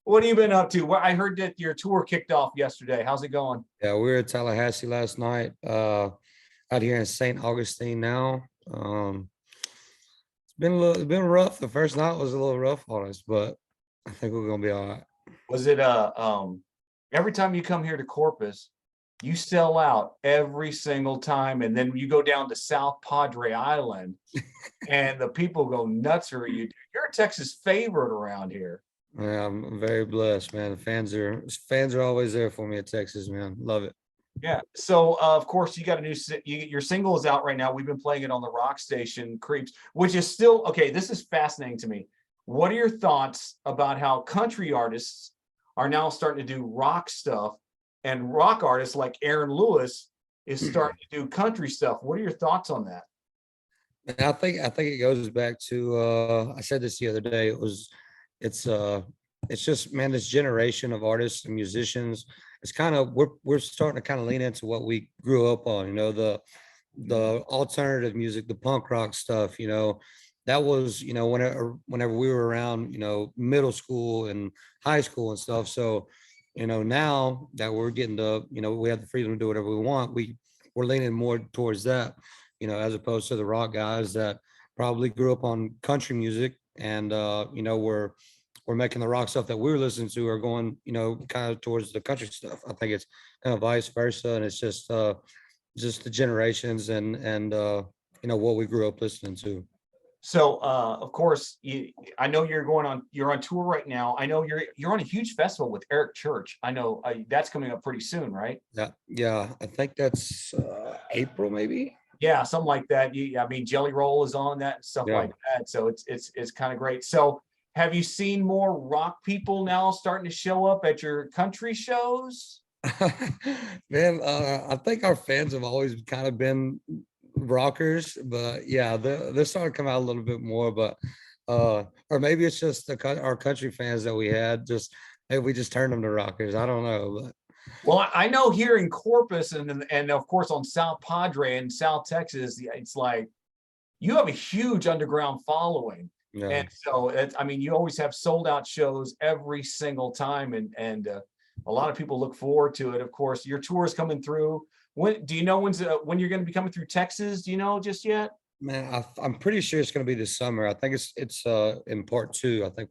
What have you been up to? Well, I heard that your tour kicked off yesterday. How's it going? Yeah, we were at Tallahassee last night. Out here in St. Augustine now. It's been rough. The first night was a little rough on us, but I think we're gonna be all right. Was it every time you come here to Corpus, you sell out every single time, and then you go down to South Padre Island and the people go nuts for you. You're a Texas favorite around here. Yeah, I'm very blessed, man. The fans are always there for me at Texas, man. Love it. Yeah. So of course you got a your single is out right now. We've been playing it on the rock station Creeps, which is still okay. This is fascinating to me. What are your thoughts about how country artists are now starting to do rock stuff, and rock artists like Aaron Lewis is starting to do country stuff? What are your thoughts on that? And I think it goes back to I said this the other day. It's it's just, man, this generation of artists and musicians, it's kind of we're starting to kind of lean into what we grew up on, the alternative music, the punk rock stuff, that was, whenever we were around, middle school and high school and stuff. So, now that we're getting we have the freedom to do whatever we want, we're leaning more towards that, as opposed to the rock guys that probably grew up on country music and we're making the rock stuff that we were listening to are going, kind of towards the country stuff. I think it's kind of vice versa, and it's just the generations and what we grew up listening to. So of course, I know you're on tour right now. I know you're on a huge festival with Eric Church. I know that's coming up pretty soon, right? Yeah. I think that's April, maybe. Yeah, something like that. I mean, Jelly Roll is on that and stuff Yeah. like that. So it's kind of great. So have you seen more rock people now starting to show up at your country shows? Man, I think our fans have always kind of been rockers, but yeah, they're starting to come out a little bit more. But or maybe it's just our country fans that we had. Just maybe we just turned them to rockers. I don't know, but Well, I know here in Corpus and of course on South Padre in South Texas, it's like you have a huge underground following. yeah. And so I mean, you always have sold out shows every single time, and a lot of people look forward to it. Of course, your tour is coming through. When do you know when you're going to be coming through Texas? Do you know just yet? Man, I'm pretty sure it's going to be this summer. I think it's in part two. I think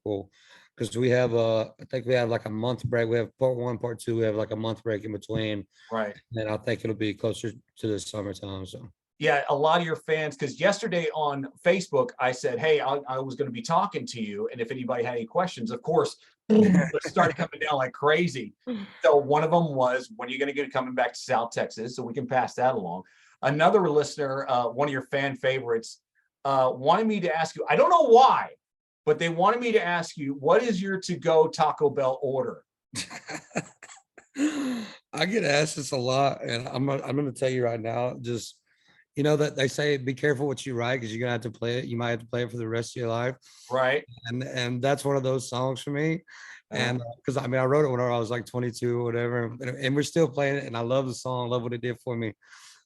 because we have I think we have like a month break. We have part one, part two. We have like a month break in between, Right. and I think it'll be closer to the summertime. So Yeah, a lot of your fans, because yesterday on Facebook, I said, hey, I was going to be talking to you. And if anybody had any questions, of course, it started coming down like crazy. So one of them was, when are you going to get coming back to South Texas? So we can pass that along. Another listener, one of your fan favorites, wanted me to ask you, I don't know why, but they wanted me to ask you, what is your to-go Taco Bell order? I get asked this a lot, and I'm going to tell you right now, just that they say be careful what you write because you're gonna have to play it. You might have to play it for the rest of your life. Right. And that's one of those songs for me. And because I mean I wrote it when I was like 22 or whatever, and we're still playing it. And I love the song, love what it did for me.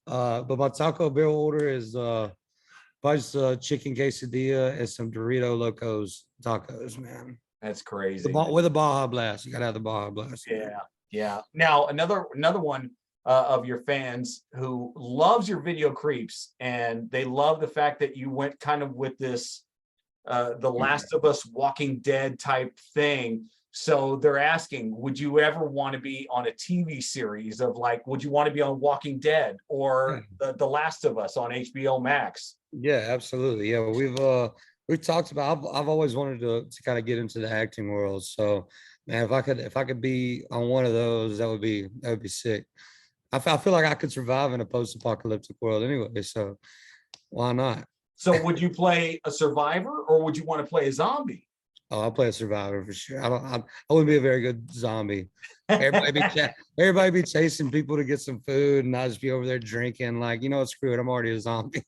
But my Taco Bell order is just a chicken quesadilla and some Dorito Locos tacos, man. That's crazy. With a Baja Blast. You gotta have the Baja Blast. Yeah, yeah. Now another one of your fans who loves your video Creeps, and they love the fact that you went kind of with this The Last of Us Walking Dead type thing. So they're asking, would you ever want to be on a TV series of like, would you want to be on Walking Dead or the Last of Us on HBO Max? Yeah, absolutely. Yeah, we've talked about. I've always wanted to kind of get into the acting world. So, man, if I could be on one of those, that would be sick. I feel like I could survive in a post-apocalyptic world anyway. So, why not? So, would you play a survivor or would you want to play a zombie? Oh, I'll play a survivor for sure. I wouldn't be a very good zombie. Everybody be chasing people to get some food, and I just be over there drinking. Like, screw it. I'm already a zombie.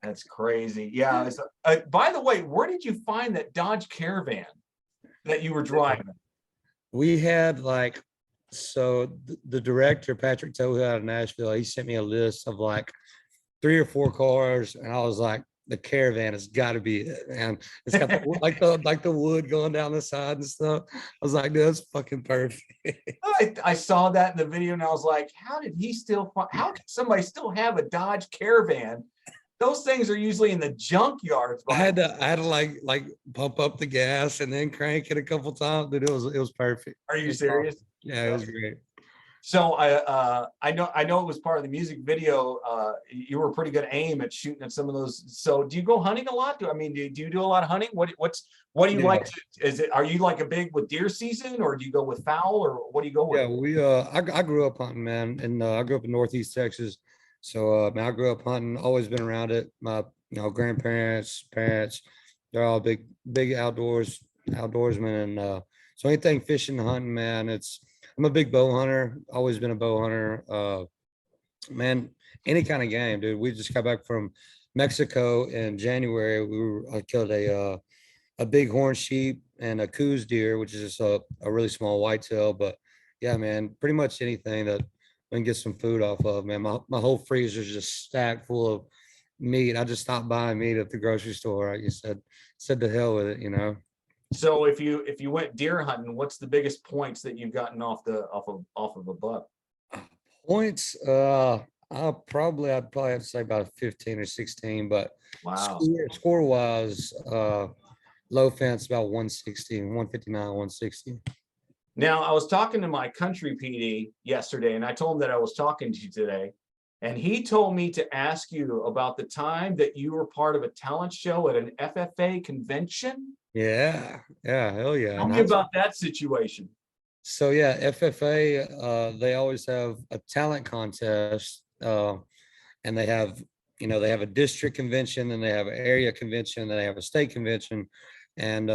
That's crazy. Yeah. By the way, where did you find that Dodge Caravan that you were driving? We had the director, Patrick Tohu out of Nashville, he sent me a list of like 3 or 4 cars, and I was like, the caravan has got to be it, man. It's got the wood going down the side and stuff. I was like, dude, that's fucking perfect. I saw that in the video and I was like, how can somebody still have a Dodge Caravan? Those things are usually in the junkyards. I had to like pump up the gas and then crank it a couple times. Dude, it was perfect. Are you serious? Yeah, it was great. So I know it was part of the music video. You were pretty good aim at shooting at some of those. So do you go hunting a lot? Do you do a lot of hunting? What do you like to, are you like a big with deer season, or do you go with fowl, or what do you go with? Yeah, I grew up hunting, man, and I grew up in Northeast Texas. So man, I grew up hunting, always been around it. My grandparents, parents, they're all big outdoorsmen, and so anything fishing, hunting, man, I'm a big bow hunter, always been a bow hunter. Man, any kind of game, dude. We just got back from Mexico in January. I killed a big horn sheep and a coos deer, which is just a really small whitetail. But yeah, man, pretty much anything that we can get some food off of, man. My whole freezer is just stacked full of meat. I just stopped buying meat at the grocery store. I just said to hell with it. So if you went deer hunting, what's the biggest points that you've gotten off of a buck? Points, I'd probably have to say about 15 or 16, but wow, score wise, low fence about 160, 159, 160. Now I was talking to my country PD yesterday, and I told him that I was talking to you today, and he told me to ask you about the time that you were part of a talent show at an FFA convention. Yeah, hell yeah. Tell me about that situation. So yeah, FFA, they always have a talent contest, and they have a district convention, and they have an area convention, and they have a state convention, and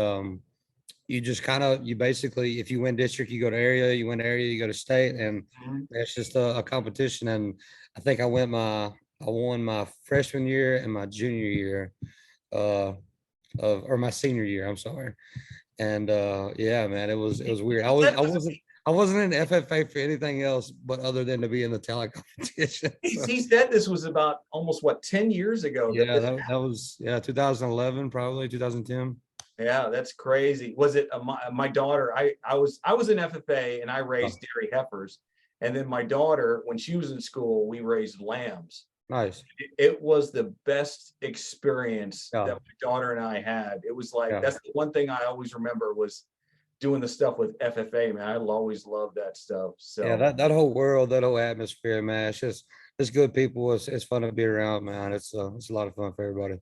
you basically, if you win district, you go to area, you win area, you go to state, and it's just a competition. And I think I won my freshman year and my junior year, or my senior year, I'm sorry. And yeah, man, it was weird. I wasn't in FFA for anything else but other than to be in the talent competition. He said this was about almost 10 years ago. Yeah, that was 2011, probably 2010. Yeah, that's crazy. Was it my daughter? I was in FFA and I raised dairy heifers, and then my daughter, when she was in school, we raised lambs. Nice. It was the best experience that my daughter and I had. It was like that's the one thing I always remember was doing the stuff with FFA, man. I always loved that stuff. So yeah, that whole world, that whole atmosphere, man. It's good people. It's fun to be around, man. It's a lot of fun for everybody.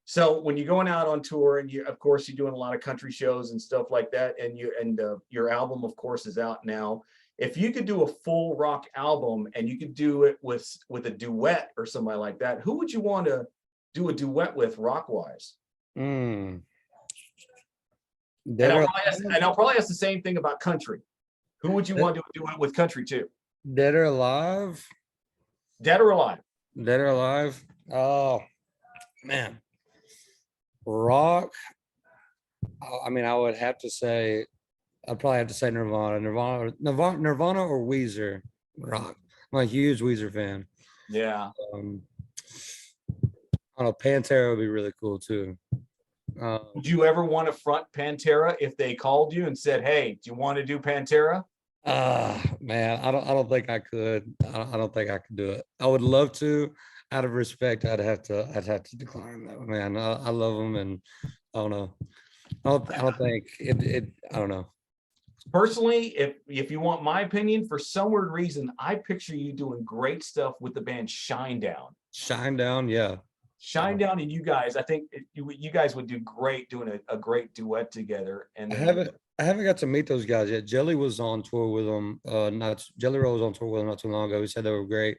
So when you're going out on tour, and of course you're doing a lot of country shows and stuff like that, and your album, of course, is out now. If you could do a full rock album and you could do it with a duet or somebody like that, who would you want to do a duet with rock wise? And I'll probably ask the same thing about country. Who would you want to do a duet with country too? Dead or alive? Dead or alive? Dead or alive? Oh man. Rock. I mean, I would have to say, I'd probably have to say Nirvana or Weezer. Rock. I'm a huge Weezer fan. Yeah. I don't know. Pantera would be really cool too. Would you ever want to front Pantera if they called you and said, "Hey, do you want to do Pantera?" Man, I don't think I could. I don't think I could do it. I would love to. Out of respect, I'd have to decline that. Man, I love them, and I don't know. I don't think it. I don't know. Personally, if you want my opinion, for some weird reason, I picture you doing great stuff with the band Shinedown. Shinedown, yeah. Shinedown and you guys, I think you guys would do great doing a great duet together. And I haven't got to meet those guys yet. Jelly was on tour with them. Jelly Roll was on tour with them not too long ago. He said they were great.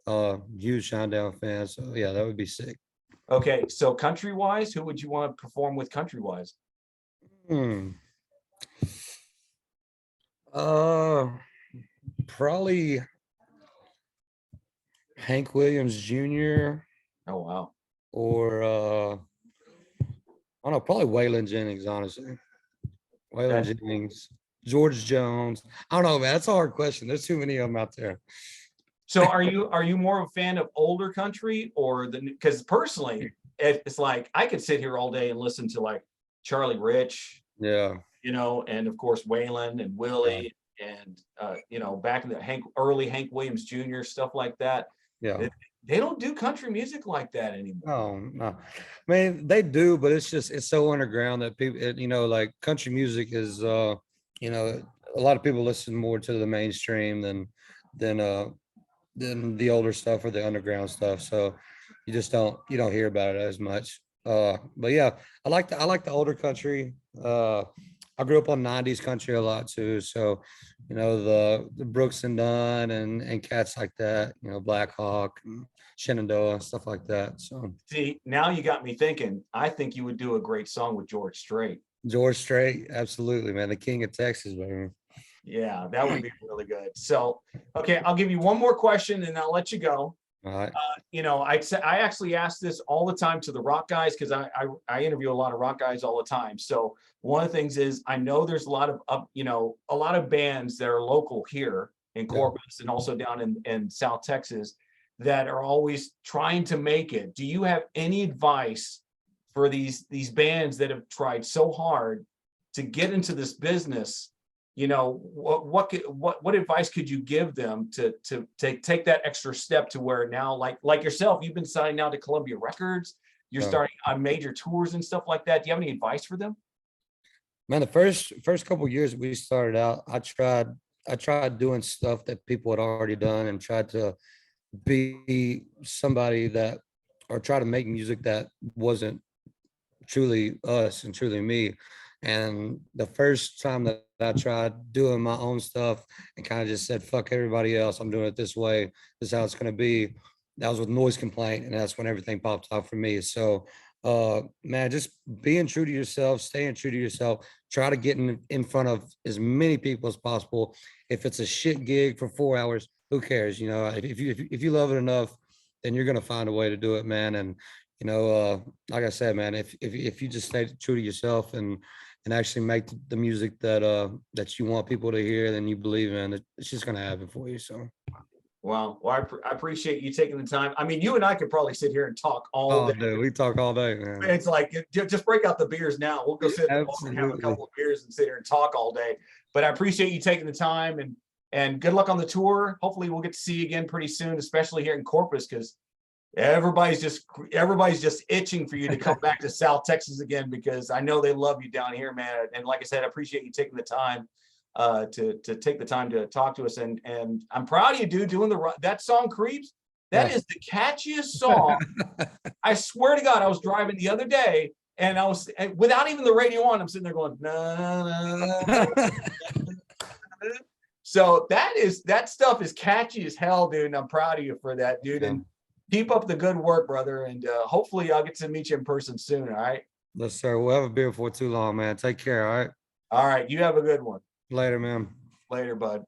Huge Shinedown fan. So yeah, that would be sick. Okay, so country wise, who would you want to perform with country wise? Probably Hank Williams Jr. Oh wow. Or I don't know, probably Waylon Jennings, honestly. Waylon Jennings, George Jones. I don't know, man. That's a hard question. There's too many of them out there. So are you more of a fan of older country or because personally, it's like I could sit here all day and listen to like Charlie Rich, Yeah. you know, and of course Waylon and Yeah. Willie and you know, back in the early Hank Williams Jr. stuff like that. Yeah. They, they don't do country music like that anymore. No, no. I mean, they do, but it's so underground that people, you know, like country music is, you know, a lot of people listen more to the mainstream than, uh, than the older stuff or the underground stuff. So you don't hear about it as much. But yeah, I like the older country. I grew up on 90s country a lot too. So, you know, the Brooks and Dunn and cats like that, you know, Black Hawk and Shenandoah, stuff like that. So See, now you got me thinking. I think you would do a great song with George Strait. George Strait, absolutely, man, the king of Texas, baby. Yeah, that would be really good. So, okay, I'll give you one more question and I'll let you go. All right. You know, I actually ask this all the time to the rock guys because I interview a lot of rock guys all the time. So one of the things is I know there's a lot of you know, a lot of bands that are local here in Corpus and also down in South Texas that are always trying to make it. Do you have any advice for these bands that have tried so hard to get into this business? You know, what advice could you give them to take that extra step to where now, like yourself, you've been signed now to Columbia Records, you're Yeah. starting on major tours and stuff like that. Do you have any advice for them? Man, the first couple years we started out, I tried doing stuff that people had already done and tried to be somebody that or try to make music that wasn't truly us and truly me. And the first time that I tried doing my own stuff and kind of just said, fuck everybody else, I'm doing it this way, this is how it's going to be. That was with Noise Complaint. And that's when everything popped off for me. So, man, just being true to yourself, staying true to yourself, try to get in front of as many people as possible. If it's a shit gig for 4 hours, who cares? You know, if you love it enough, then you're going to find a way to do it, man. And, you know, like I said, man, if you just stay true to yourself and actually make the music that you want people to hear, then you believe in it, it's just gonna happen for you. So, Well, I appreciate you taking the time. I mean, you and I could probably sit here and talk all oh, day. dude, we talk all day, man. It's like just break out the beers now. We'll go sit in the bar and have a Absolutely. couple of beers and sit here and talk all day. But I appreciate you taking the time and good luck on the tour. Hopefully we'll get to see you again pretty soon, especially here in Corpus, because everybody's just itching for you to come back to South Texas again, because I know they love you down here, man. And like I said, I appreciate you taking the time to take the time to talk to us. And I'm proud of you, dude, doing that song Creeps. That is the catchiest song. I swear to God, I was driving the other day and without even the radio on, I'm sitting there going, nah, nah, nah. So that stuff is catchy as hell, dude. And I'm proud of you for that, dude. Yeah. And keep up the good work, brother. And hopefully I'll get to meet you in person soon. All right. Yes, sir. We'll have a beer before too long, man. Take care. All right. All right. You have a good one. Later, man. Later, bud.